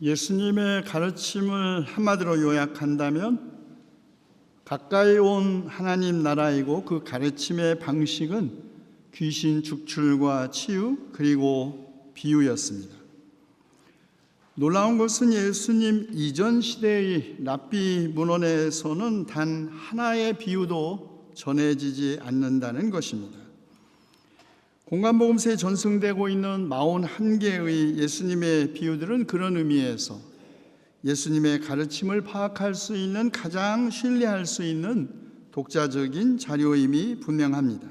예수님의 가르침을 한마디로 요약한다면 가까이 온 하나님 나라이고, 그 가르침의 방식은 귀신 축출과 치유 그리고 비유였습니다. 놀라운 것은 예수님 이전 시대의 랍비 문헌에서는 단 하나의 비유도 전해지지 않는다는 것입니다. 공간복음서에 전승되고 있는 41개의 예수님의 비유들은 그런 의미에서 예수님의 가르침을 파악할 수 있는, 가장 신뢰할 수 있는 독자적인 자료임이 분명합니다.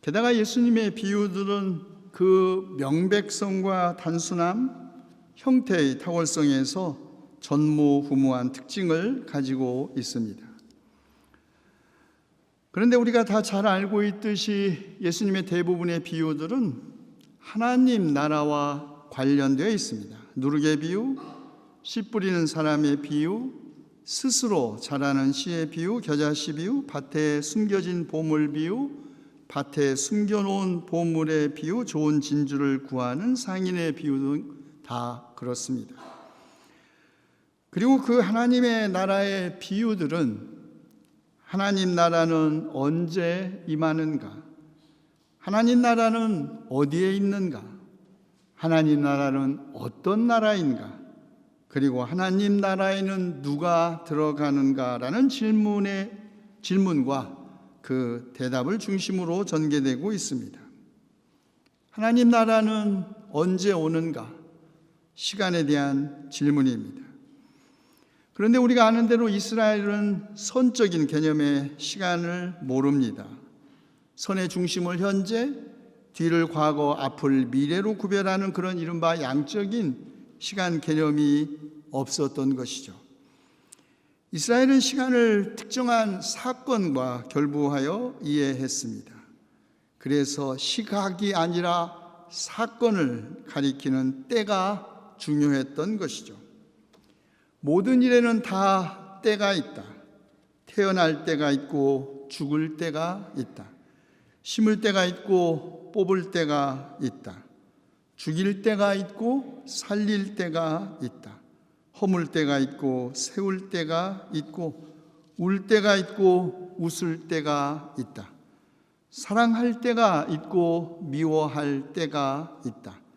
게다가 예수님의 비유들은 그 명백성과 단순함, 형태의 탁월성에서 전무후무한 특징을 가지고 있습니다. 그런데 우리가 다 잘 알고 있듯이 예수님의 대부분의 비유들은 하나님 나라와 관련되어 있습니다. 누룩의 비유, 씨 뿌리는 사람의 비유, 스스로 자라는 씨의 비유, 겨자씨 비유, 밭에 숨겨진 보물 비유, 밭에 숨겨놓은 보물의 비유, 좋은 진주를 구하는 상인의 비유 등 다 그렇습니다. 그리고 그 하나님의 나라의 비유들은 하나님 나라는 언제 임하는가? 하나님 나라는 어디에 있는가? 하나님 나라는 어떤 나라인가? 그리고 하나님 나라에는 누가 들어가는가라는 질문과 그 대답을 중심으로 전개되고 있습니다. 하나님 나라는 언제 오는가? 시간에 대한 질문입니다. 그런데 우리가 아는 대로 이스라엘은 선적인 개념의 시간을 모릅니다. 선의 중심을 현재, 뒤를 과거, 앞을 미래로 구별하는 그런 이른바 양적인 시간 개념이 없었던 것이죠. 이스라엘은 시간을 특정한 사건과 결부하여 이해했습니다. 그래서 시각이 아니라 사건을 가리키는 때가 중요했던 것이죠. 모든 일에는 다 때가 있다. 태어날 때가 있고 죽을 때가 있다. 심을 때가 있고 뽑을 때가 있다. 죽일 때가 있고 살릴 때가 있다. 허물 때가 있고 세울 때가 있고 울 때가 있고 웃을 때가 있다. 사랑할 때가 있고 미워할 때가 있다.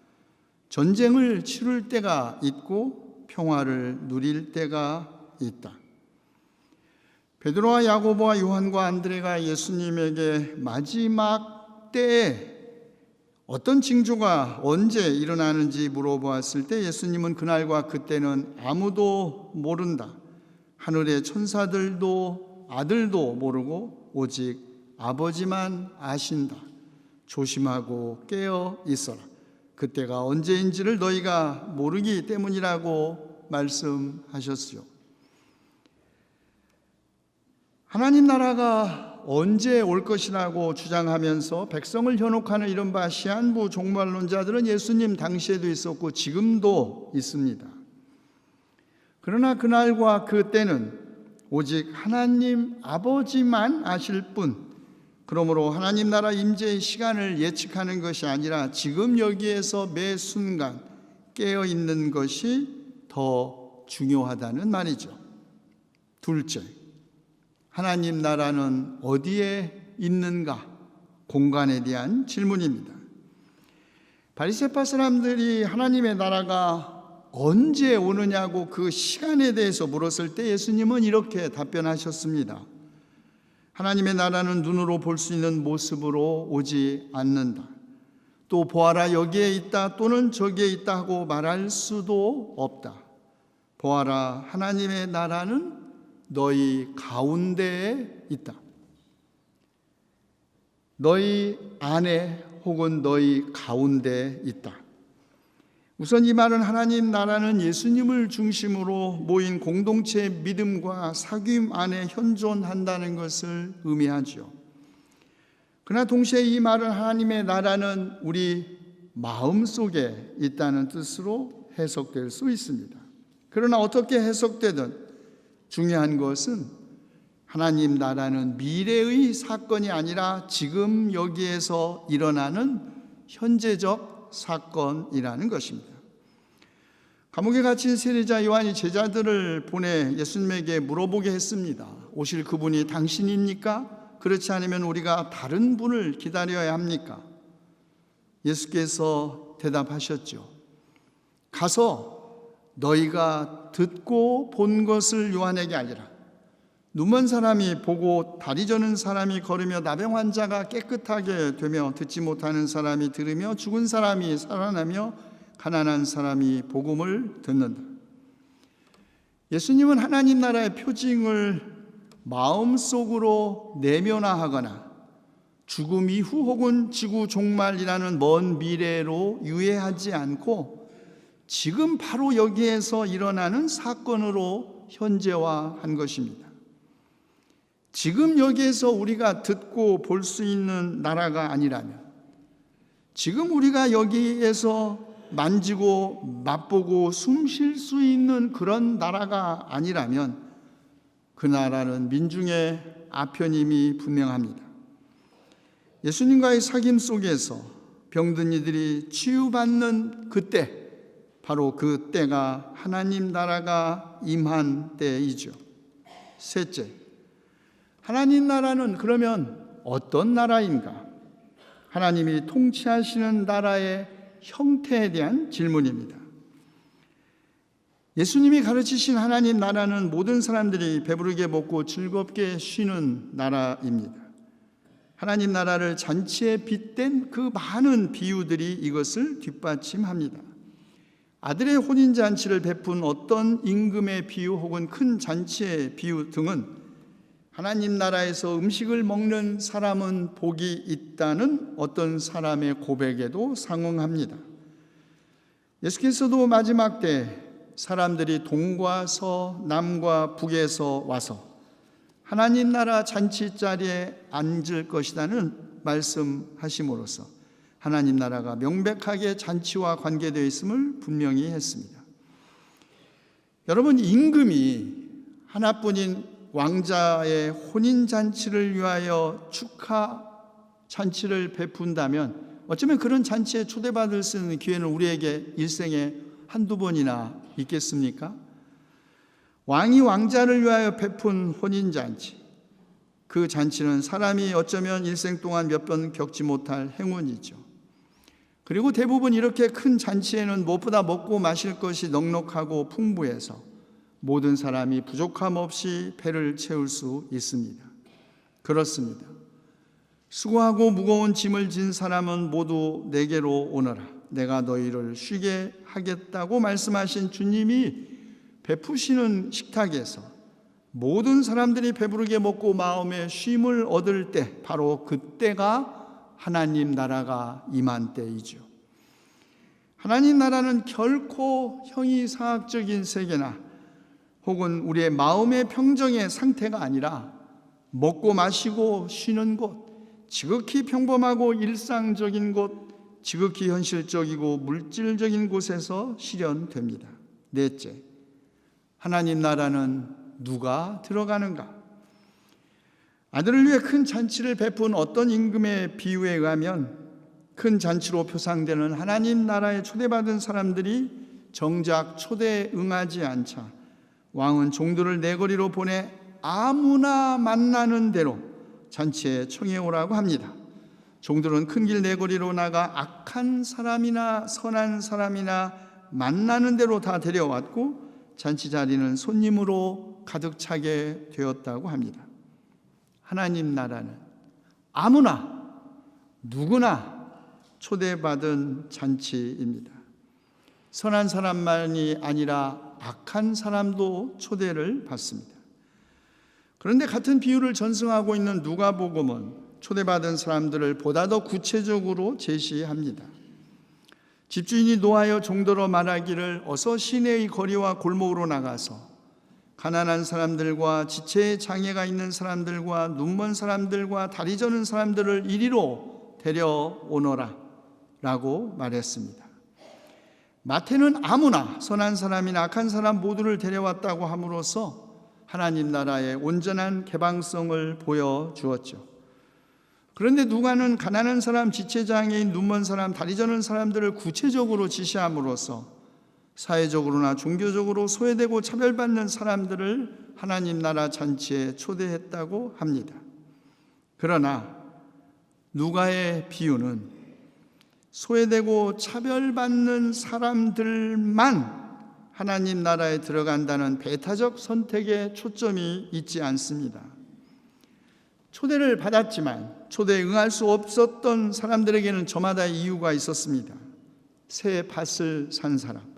전쟁을 치룰 때가 있고 평화를 누릴 때가 있다. 베드로와 야고보와 요한과 안드레가 예수님에게 마지막 때에 어떤 징조가 언제 일어나는지 물어보았을 때 예수님은 그날과 그때는 아무도 모른다. 하늘의 천사들도 아들도 모르고 오직 아버지만 아신다. 조심하고 깨어 있어라. 그때가 언제인지를 너희가 모르기 때문이라고 말씀하셨어요. 하나님 나라가 언제 올 것이라고 주장하면서 백성을 현혹하는 이른바 시한부 종말론자들은 예수님 당시에도 있었고 지금도 있습니다. 그러나 그날과 그때는 오직 하나님 아버지만 아실 뿐, 그러므로 하나님 나라 임재의 시간을 예측하는 것이 아니라 지금 여기에서 매 순간 깨어 있는 것이 더 중요하다는 말이죠. 둘째, 하나님 나라는 어디에 있는가? 공간에 대한 질문입니다. 바리새파 사람들이 하나님의 나라가 언제 오느냐고 그 시간에 대해서 물었을 때 예수님은 이렇게 답변하셨습니다. 하나님의 나라는 눈으로 볼 수 있는 모습으로 오지 않는다. 또 보아라 여기에 있다 또는 저기에 있다 하고 말할 수도 없다. 보아라 하나님의 나라는 너희 가운데에 있다. 너희 안에 혹은 너희 가운데에 있다. 우선 이 말은 하나님 나라는 예수님을 중심으로 모인 공동체의 믿음과 사귐 안에 현존한다는 것을 의미하죠. 그러나 동시에 이 말은 하나님의 나라는 우리 마음속에 있다는 뜻으로 해석될 수 있습니다. 그러나 어떻게 해석되든 중요한 것은 하나님 나라는 미래의 사건이 아니라 지금 여기에서 일어나는 현재적 사건이라는 것입니다. 감옥에 갇힌 세리자 요한이 제자들을 보내 예수님에게 물어보게 했습니다. 오실 그분이 당신입니까? 그렇지 않으면 우리가 다른 분을 기다려야 합니까? 예수께서 대답하셨죠. 가서 너희가 듣고 본 것을 요한에게 알리라. 눈먼 사람이 보고 다리 저는 사람이 걸으며 나병 환자가 깨끗하게 되며 듣지 못하는 사람이 들으며 죽은 사람이 살아나며 가난한 사람이 복음을 듣는다. 예수님은 하나님 나라의 표징을 마음속으로 내면화하거나 죽음 이후 혹은 지구 종말이라는 먼 미래로 유예하지 않고 지금 바로 여기에서 일어나는 사건으로 현재화한 것입니다. 지금 여기에서 우리가 듣고 볼 수 있는 나라가 아니라면, 지금 우리가 여기에서 만지고 맛보고 숨 쉴 수 있는 그런 나라가 아니라면 그 나라는 민중의 아편임이 분명합니다. 예수님과의 사귐 속에서 병든 이들이 치유받는 그때, 바로 그 때가 하나님 나라가 임한 때이죠. 셋째, 하나님 나라는 그러면 어떤 나라인가? 하나님이 통치하시는 나라의 형태에 대한 질문입니다. 예수님이 가르치신 하나님 나라는 모든 사람들이 배부르게 먹고 즐겁게 쉬는 나라입니다. 하나님 나라를 잔치에 빗댄 그 많은 비유들이 이것을 뒷받침합니다. 아들의 혼인잔치를 베푼 어떤 임금의 비유 혹은 큰 잔치의 비유 등은 하나님 나라에서 음식을 먹는 사람은 복이 있다는 어떤 사람의 고백에도 상응합니다. 예수께서도 마지막 때 사람들이 동과 서, 남과 북에서 와서 하나님 나라 잔치 자리에 앉을 것이라는 말씀하심으로써 하나님 나라가 명백하게 잔치와 관계되어 있음을 분명히 했습니다. 여러분, 임금이 하나뿐인 왕자의 혼인잔치를 위하여 축하 잔치를 베푼다면 어쩌면 그런 잔치에 초대받을 수 있는 기회는 우리에게 일생에 한두 번이나 있겠습니까? 왕이 왕자를 위하여 베푼 혼인잔치, 그 잔치는 사람이 어쩌면 일생 동안 몇 번 겪지 못할 행운이죠. 그리고 대부분 이렇게 큰 잔치에는 무엇보다 먹고 마실 것이 넉넉하고 풍부해서 모든 사람이 부족함 없이 배를 채울 수 있습니다. 그렇습니다. 수고하고 무거운 짐을 진 사람은 모두 내게로 오너라. 내가 너희를 쉬게 하겠다고 말씀하신 주님이 베푸시는 식탁에서 모든 사람들이 배부르게 먹고 마음의 쉼을 얻을 때, 바로 그때가 하나님 나라가 임한 때이죠. 하나님 나라는 결코 형이상학적인 세계나 혹은 우리의 마음의 평정의 상태가 아니라 먹고 마시고 쉬는 곳, 지극히 평범하고 일상적인 곳, 지극히 현실적이고 물질적인 곳에서 실현됩니다. 넷째, 하나님 나라는 누가 들어가는가? 아들을 위해 큰 잔치를 베푼 어떤 임금의 비유에 의하면 큰 잔치로 표상되는 하나님 나라에 초대받은 사람들이 정작 초대에 응하지 않자 왕은 종들을 내거리로 보내 아무나 만나는 대로 잔치에 청해오라고 합니다. 종들은 큰 길 내거리로 나가 악한 사람이나 선한 사람이나 만나는 대로 다 데려왔고 잔치 자리는 손님으로 가득 차게 되었다고 합니다. 하나님 나라는 아무나 누구나 초대받은 잔치입니다. 선한 사람만이 아니라 악한 사람도 초대를 받습니다. 그런데 같은 비유를 전승하고 있는 누가복음은 초대받은 사람들을 보다 더 구체적으로 제시합니다. 집주인이 노하여 종들어 말하기를 어서 시내의 거리와 골목으로 나가서 가난한 사람들과 지체에 장애가 있는 사람들과 눈먼 사람들과 다리 저는 사람들을 이리로 데려오너라 라고 말했습니다. 마태는 아무나 선한 사람이나 악한 사람 모두를 데려왔다고 함으로써 하나님 나라의 온전한 개방성을 보여주었죠. 그런데 누가는 가난한 사람, 지체장애인, 눈먼 사람, 다리 저는 사람들을 구체적으로 지시함으로써 사회적으로나 종교적으로 소외되고 차별받는 사람들을 하나님 나라 잔치에 초대했다고 합니다. 그러나 누가의 비유는 소외되고 차별받는 사람들만 하나님 나라에 들어간다는 배타적 선택에 초점이 있지 않습니다. 초대를 받았지만 초대에 응할 수 없었던 사람들에게는 저마다 이유가 있었습니다. 새 밭을 산 사람,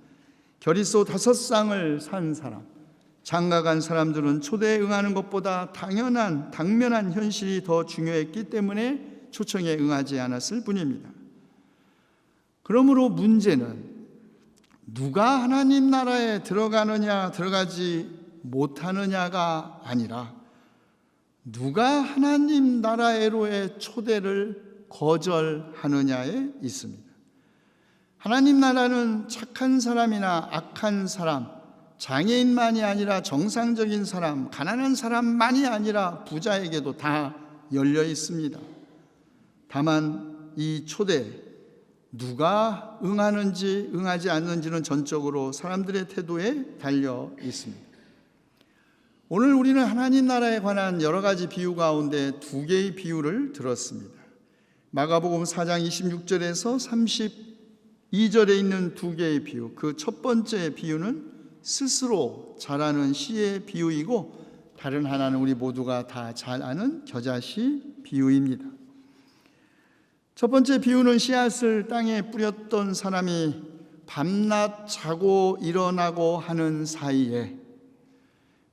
겨릿소 5쌍을 산 사람, 장가간 사람들은 초대에 응하는 것보다 당면한 현실이 더 중요했기 때문에 초청에 응하지 않았을 뿐입니다. 그러므로 문제는 누가 하나님 나라에 들어가느냐 들어가지 못하느냐가 아니라 누가 하나님 나라에로의 초대를 거절하느냐에 있습니다. 하나님 나라는 착한 사람이나 악한 사람, 장애인만이 아니라 정상적인 사람, 가난한 사람만이 아니라 부자에게도 다 열려 있습니다. 다만 이 초대, 누가 응하는지 응하지 않는지는 전적으로 사람들의 태도에 달려 있습니다. 오늘 우리는 하나님 나라에 관한 여러 가지 비유 가운데 2개의 비유를 들었습니다. 마가복음 4장 26절에서 32절에 있는 2개의 비유, 그 첫 번째 비유는 스스로 자라는 씨의 비유이고, 다른 하나는 우리 모두가 다 잘 아는 겨자씨 비유입니다. 첫 번째 비유는 씨앗을 땅에 뿌렸던 사람이 밤낮 자고 일어나고 하는 사이에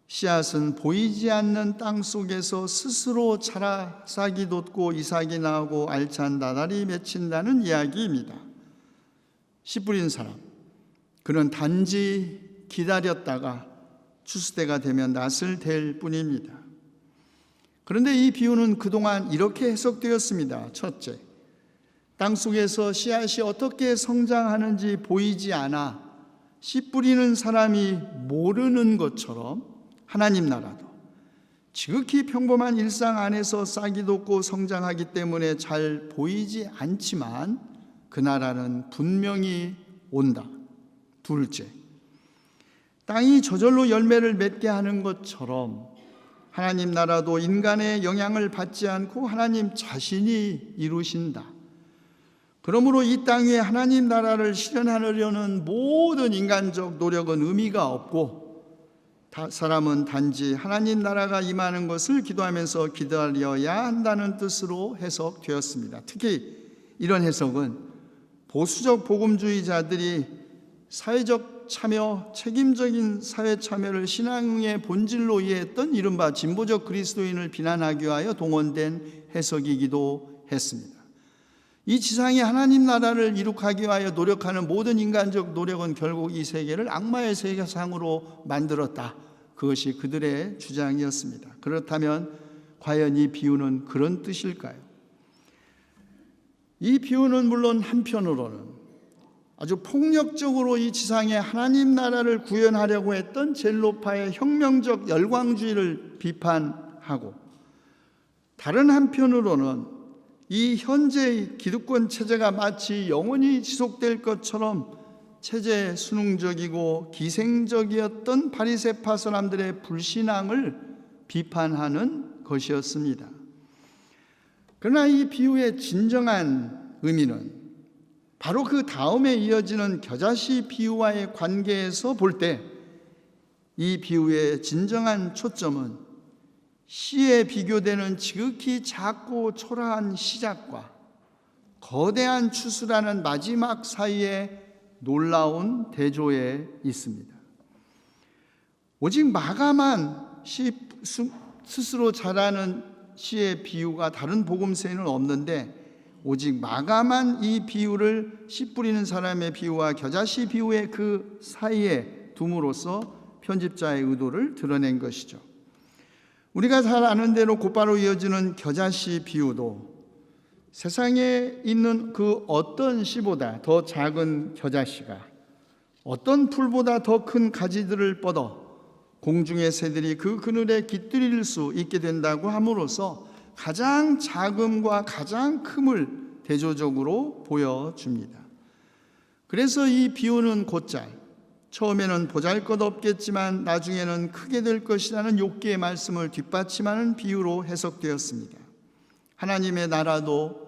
씨앗은 보이지 않는 땅 속에서 스스로 자라 싹이 돋고 이삭이 나오고 알찬 나달이 맺힌다는 이야기입니다. 씨 뿌린 사람, 그는 단지 기다렸다가 추수때가 되면 낫을 댈 뿐입니다. 그런데 이 비유는 그동안 이렇게 해석되었습니다. 첫째, 땅 속에서 씨앗이 어떻게 성장하는지 보이지 않아 씨 뿌리는 사람이 모르는 것처럼 하나님 나라도 지극히 평범한 일상 안에서 싹이 돋고 성장하기 때문에 잘 보이지 않지만 그 나라는 분명히 온다. 둘째, 땅이 저절로 열매를 맺게 하는 것처럼 하나님 나라도 인간의 영향을 받지 않고 하나님 자신이 이루신다. 그러므로 이 땅 위에 하나님 나라를 실현하려는 모든 인간적 노력은 의미가 없고, 사람은 단지 하나님 나라가 임하는 것을 기도하면서 기다려야 한다는 뜻으로 해석되었습니다. 특히 이런 해석은 보수적 복음주의자들이 사회적 참여, 책임적인 사회 참여를 신앙의 본질로 이해했던 이른바 진보적 그리스도인을 비난하기 위하여 동원된 해석이기도 했습니다. 이 지상에 하나님 나라를 이룩하기 위하여 노력하는 모든 인간적 노력은 결국 이 세계를 악마의 세계상으로 만들었다. 그것이 그들의 주장이었습니다. 그렇다면 과연 이 비유는 그런 뜻일까요? 이 비유는 물론 한편으로는 아주 폭력적으로 이 지상에 하나님 나라를 구현하려고 했던 젤로파의 혁명적 열광주의를 비판하고, 다른 한편으로는 이 현재의 기득권 체제가 마치 영원히 지속될 것처럼 체제에 순응적이고 기생적이었던 바리새파 사람들의 불신앙을 비판하는 것이었습니다. 그러나 이 비유의 진정한 의미는 바로 그 다음에 이어지는 겨자씨 비유와의 관계에서 볼 때 이 비유의 진정한 초점은 씨에 비교되는 지극히 작고 초라한 시작과 거대한 추수라는 마지막 사이에 놀라운 대조에 있습니다. 오직 마감한 스스로 자라는 씨의 비유가 다른 복음서에는 없는데, 오직 마감한 이 비유를 씨 뿌리는 사람의 비유와 겨자씨 비유의 그 사이에 둠으로써 편집자의 의도를 드러낸 것이죠. 우리가 잘 아는 대로 곧바로 이어지는 겨자씨 비유도 세상에 있는 그 어떤 씨보다 더 작은 겨자씨가 어떤 풀보다 더 큰 가지들을 뻗어 공중의 새들이 그 그늘에 깃들일 수 있게 된다고 함으로써 가장 작음과 가장 큼을 대조적으로 보여줍니다. 그래서 이 비유는 곧잘 처음에는 보잘것없겠지만 나중에는 크게 될 것이라는 욥기의 말씀을 뒷받침하는 비유로 해석되었습니다. 하나님의 나라도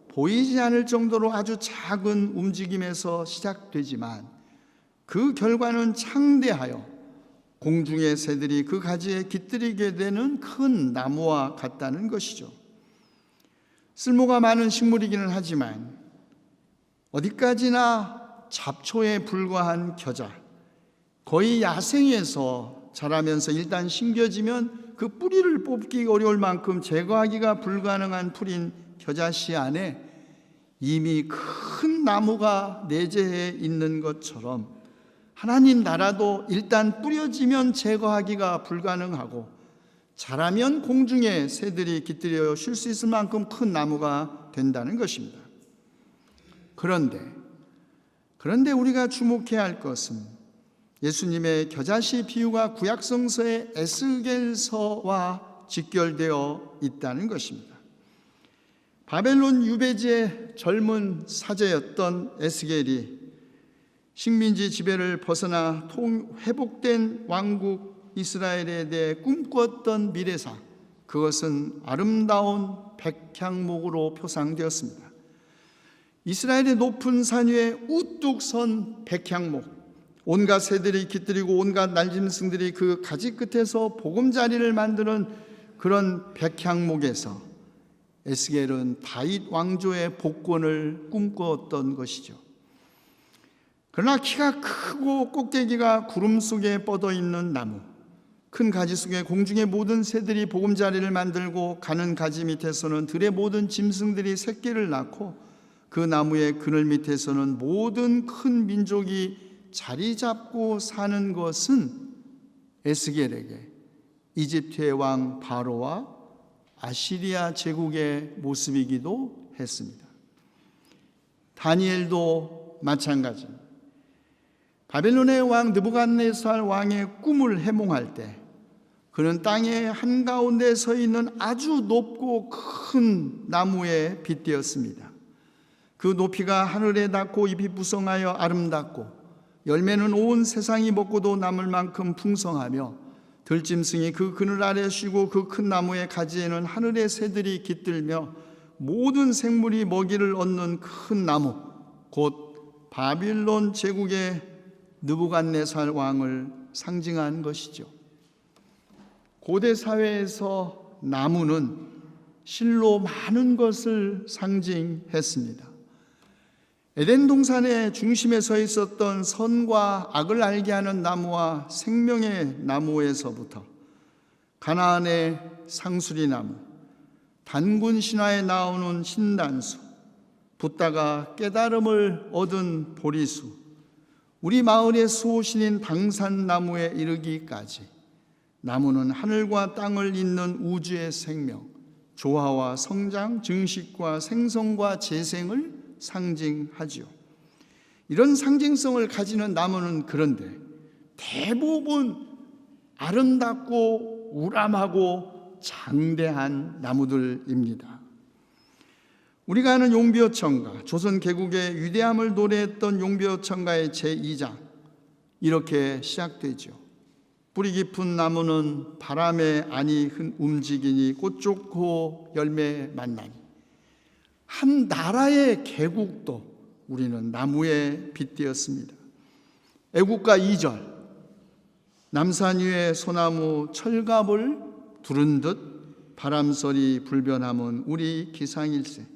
보이지 않을 정도로 아주 작은 움직임에서 시작되지만 그 결과는 창대하여 공중의 새들이 그 가지에 깃들이게 되는 큰 나무와 같다는 것이죠. 쓸모가 많은 식물이기는 하지만 어디까지나 잡초에 불과한 겨자, 거의 야생에서 자라면서 일단 심겨지면 그 뿌리를 뽑기 어려울 만큼 제거하기가 불가능한 풀인 겨자씨 안에 이미 큰 나무가 내재해 있는 것처럼 하나님 나라도 일단 뿌려지면 제거하기가 불가능하고 자라면 공중에 새들이 깃들여 쉴 수 있을 만큼 큰 나무가 된다는 것입니다. 그런데 우리가 주목해야 할 것은 예수님의 겨자씨 비유가 구약성서의 에스겔서와 직결되어 있다는 것입니다. 바벨론 유배지의 젊은 사제였던 에스겔이 식민지 지배를 벗어나 회복된 왕국 이스라엘에 대해 꿈꿨던 미래사, 그것은 아름다운 백향목으로 표상되었습니다. 이스라엘의 높은 산 위에 우뚝 선 백향목, 온갖 새들이 깃들이고 온갖 날짐승들이 그 가지 끝에서 보금자리를 만드는 그런 백향목에서 에스겔은 다윗 왕조의 복권을 꿈꾸었던 것이죠. 그러나 키가 크고 꼭대기가 구름 속에 뻗어 있는 나무, 큰 가지 속에 공중의 모든 새들이 보금자리를 만들고 가는 가지 밑에서는 들의 모든 짐승들이 새끼를 낳고 그 나무의 그늘 밑에서는 모든 큰 민족이 자리 잡고 사는 것은 에스겔에게 이집트의 왕 바로와 아시리아 제국의 모습이기도 했습니다. 다니엘도 마찬가지입니다. 바벨론의 왕 느부갓네살 왕의 꿈을 해몽할 때 그는 땅의 한가운데 서 있는 아주 높고 큰 나무에 빗대었습니다. 그 높이가 하늘에 닿고 잎이 부성하여 아름답고 열매는 온 세상이 먹고도 남을 만큼 풍성하며 들짐승이 그 그늘 아래 쉬고 그 큰 나무의 가지에는 하늘의 새들이 깃들며 모든 생물이 먹이를 얻는 큰 나무, 곧 바빌론 제국의 느부갓네살 왕을 상징한 것이죠. 고대 사회에서 나무는 실로 많은 것을 상징했습니다. 에덴 동산의 중심에 서 있었던 선과 악을 알게 하는 나무와 생명의 나무에서부터 가나안의 상수리 나무, 단군 신화에 나오는 신단수, 붓다가 깨달음을 얻은 보리수, 우리 마을의 수호신인 당산나무에 이르기까지 나무는 하늘과 땅을 잇는 우주의 생명, 조화와 성장, 증식과 생성과 재생을 상징하지요. 이런 상징성을 가지는 나무는 그런데 대부분 아름답고 우람하고 장대한 나무들입니다. 우리가 아는 용비어천가, 조선 개국의 위대함을 노래했던 용비어천가의 제2장 이렇게 시작되죠. 뿌리 깊은 나무는 바람에 아니 움직이니 꽃 좋고 열매 만나니. 한 나라의 개국도 우리는 나무에 빗대었습니다. 애국가 2절, 남산 위에 소나무 철갑을 두른 듯 바람소리 불변함은 우리 기상일세.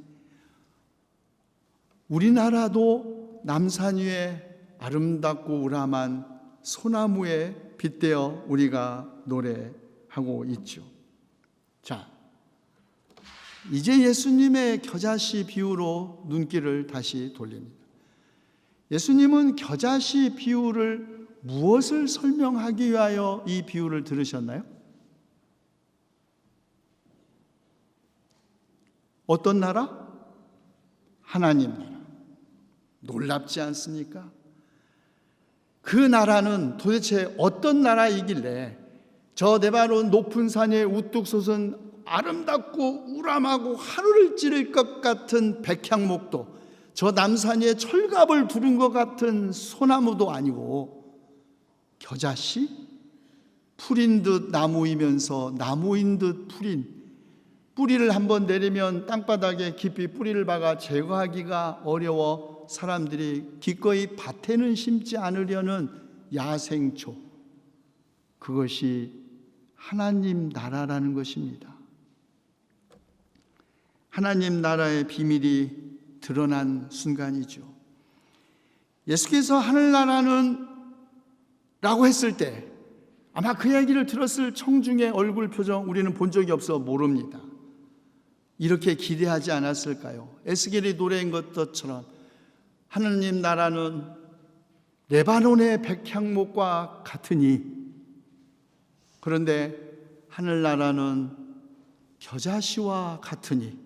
우리나라도 남산 위에 아름답고 우람한 소나무에 빗대어 우리가 노래하고 있죠. 자, 이제 예수님의 겨자씨 비유로 눈길을 다시 돌립니다. 예수님은 겨자씨 비유를 무엇을 설명하기 위하여 이 비유를 들으셨나요? 어떤 나라? 하나님 나라. 놀랍지 않습니까? 그 나라는 도대체 어떤 나라이길래 저 네바논 높은 산에 우뚝 솟은 아름답고 우람하고 하늘을 찌를 것 같은 백향목도 저 남산 위에 철갑을 두른 것 같은 소나무도 아니고 겨자씨? 풀인 듯 나무이면서 나무인 듯 풀인, 뿌리를 한번 내리면 땅바닥에 깊이 뿌리를 박아 제거하기가 어려워 사람들이 기꺼이 밭에는 심지 않으려는 야생초, 그것이 하나님 나라라는 것입니다. 하나님 나라의 비밀이 드러난 순간이죠. 예수께서 하늘나라는 라고 했을 때 아마 그 얘기를 들었을 청중의 얼굴 표정 우리는 본 적이 없어 모릅니다. 이렇게 기대하지 않았을까요? 에스겔이 노래한 것처럼 하느님 나라는 레바논의 백향목과 같으니, 그런데 하늘나라는 겨자씨와 같으니,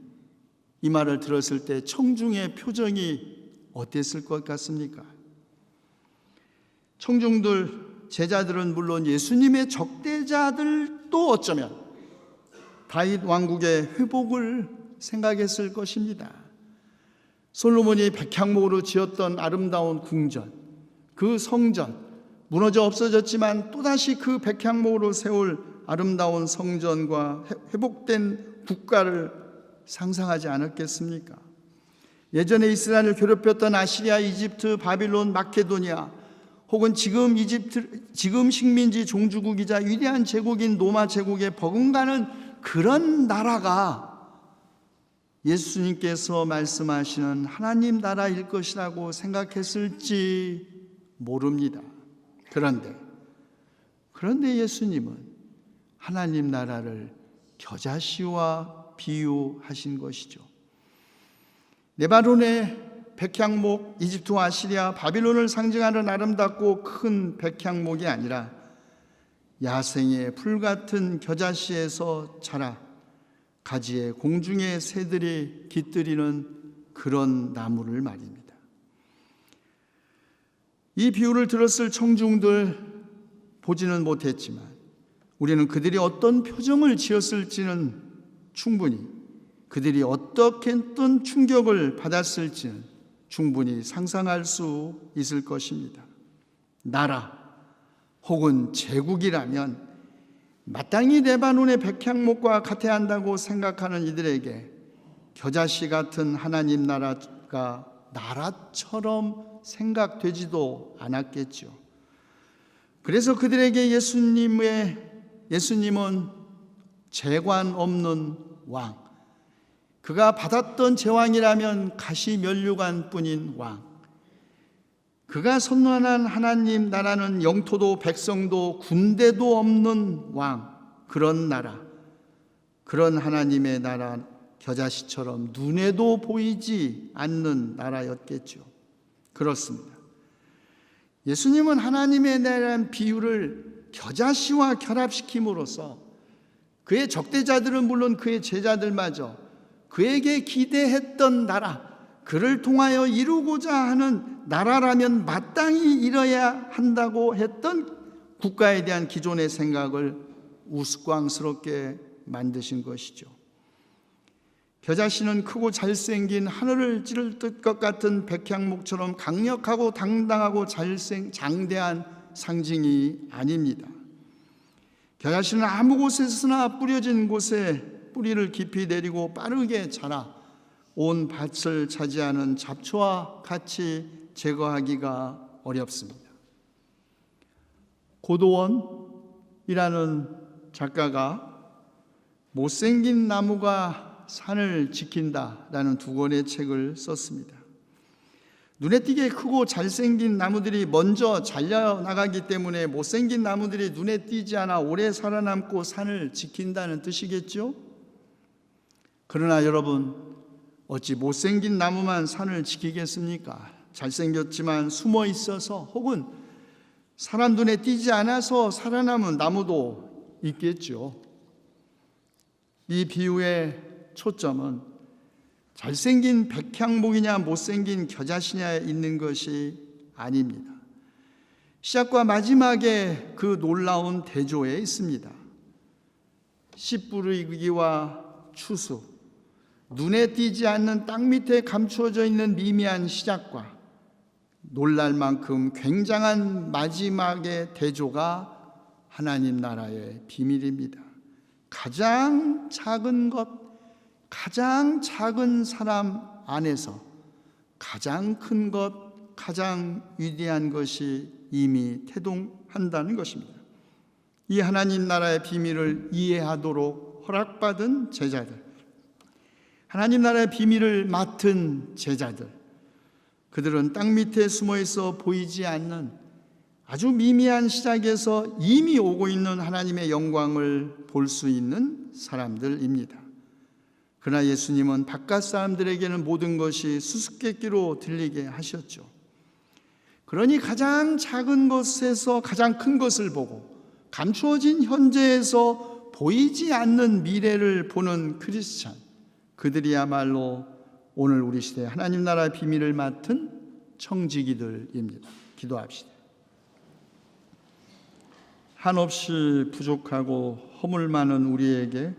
이 말을 들었을 때 청중의 표정이 어땠을 것 같습니까? 청중들, 제자들은 물론 예수님의 적대자들도 어쩌면 다윗 왕국의 회복을 생각했을 것입니다. 솔로몬이 백향목으로 지었던 아름다운 궁전, 그 성전, 무너져 없어졌지만 또다시 그 백향목으로 세울 아름다운 성전과 회복된 국가를 상상하지 않았겠습니까? 예전에 이스라엘을 괴롭혔던 아시리아, 이집트, 바빌론, 마케도니아, 혹은 지금 식민지 종주국이자 위대한 제국인 로마 제국에 버금가는 그런 나라가 예수님께서 말씀하시는 하나님 나라일 것이라고 생각했을지 모릅니다. 그런데 예수님은 하나님 나라를 겨자씨와 비유하신 것이죠. 레바논의 백향목, 이집트와 아시리아, 바빌론을 상징하는 아름답고 큰 백향목이 아니라 야생의 풀같은 겨자씨에서 자라 가지에 공중의 새들이 깃들이는 그런 나무를 말입니다. 이 비유를 들었을 청중들 보지는 못했지만 우리는 그들이 어떤 표정을 지었을지는 충분히, 그들이 어떻게 어떤 충격을 받았을지는 충분히 상상할 수 있을 것입니다. 나라 혹은 제국이라면 마땅히 레바논의 백향목과 같아야 한다고 생각하는 이들에게 겨자씨 같은 하나님 나라가 나라처럼 생각되지도 않았겠죠. 그래서 그들에게 예수님은 재관 없는 왕, 그가 받았던 제왕이라면 가시면류관 뿐인 왕, 그가 선언한 하나님 나라는 영토도 백성도 군대도 없는 왕, 그런 나라, 그런 하나님의 나라, 겨자씨처럼 눈에도 보이지 않는 나라였겠죠. 그렇습니다. 예수님은 하나님의 나라라는 비유를 겨자씨와 결합시킴으로써 그의 적대자들은 물론 그의 제자들마저 그에게 기대했던 나라, 그를 통하여 이루고자 하는 나라라면 마땅히 이뤄야 한다고 했던 국가에 대한 기존의 생각을 우스꽝스럽게 만드신 것이죠. 겨자씨는 크고 잘생긴 하늘을 찌를 것 같은 백향목처럼 강력하고 당당하고 장대한 상징이 아닙니다. 겨자씨는 아무 곳에서나 뿌려진 곳에 뿌리를 깊이 내리고 빠르게 자라 온 밭을 차지하는 잡초와 같이 제거하기가 어렵습니다. 고도원이라는 작가가 못생긴 나무가 산을 지킨다라는 두 권의 책을 썼습니다. 눈에 띄게 크고 잘생긴 나무들이 먼저 잘려나가기 때문에 못생긴 나무들이 눈에 띄지 않아 오래 살아남고 산을 지킨다는 뜻이겠죠? 그러나 여러분, 어찌 못생긴 나무만 산을 지키겠습니까? 잘생겼지만 숨어 있어서 혹은 사람 눈에 띄지 않아서 살아남은 나무도 있겠죠. 이 비유의 초점은 잘생긴 백향목이냐 못생긴 겨자씨냐에 있는 것이 아닙니다. 시작과 마지막에 그 놀라운 대조에 있습니다. 씨 뿌리기와 추수, 눈에 띄지 않는 땅 밑에 감추어져 있는 미미한 시작과 놀랄 만큼 굉장한 마지막의 대조가 하나님 나라의 비밀입니다. 가장 작은 것, 가장 작은 사람 안에서 가장 큰 것, 가장 위대한 것이 이미 태동한다는 것입니다. 이 하나님 나라의 비밀을 이해하도록 허락받은 제자들, 하나님 나라의 비밀을 맡은 제자들, 그들은 땅 밑에 숨어 있어 보이지 않는 아주 미미한 시작에서 이미 오고 있는 하나님의 영광을 볼 수 있는 사람들입니다. 그러나 예수님은 바깥 사람들에게는 모든 것이 수수께끼로 들리게 하셨죠. 그러니 가장 작은 것에서 가장 큰 것을 보고 감추어진 현재에서 보이지 않는 미래를 보는 크리스찬, 그들이야말로 오늘 우리 시대에 하나님 나라의 비밀을 맡은 청지기들입니다. 기도합시다. 한없이 부족하고 허물 많은 우리에게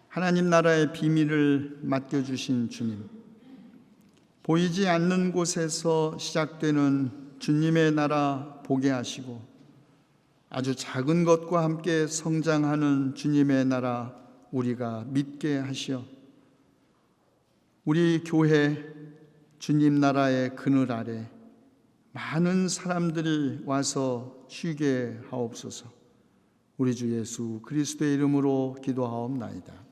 하나님 나라의 비밀을 맡겨주신 주님, 보이지 않는 곳에서 시작되는 주님의 나라 보게 하시고 아주 작은 것과 함께 성장하는 주님의 나라 우리가 믿게 하시어 우리 교회 주님 나라의 그늘 아래 많은 사람들이 와서 쉬게 하옵소서. 우리 주 예수 그리스도의 이름으로 기도하옵나이다.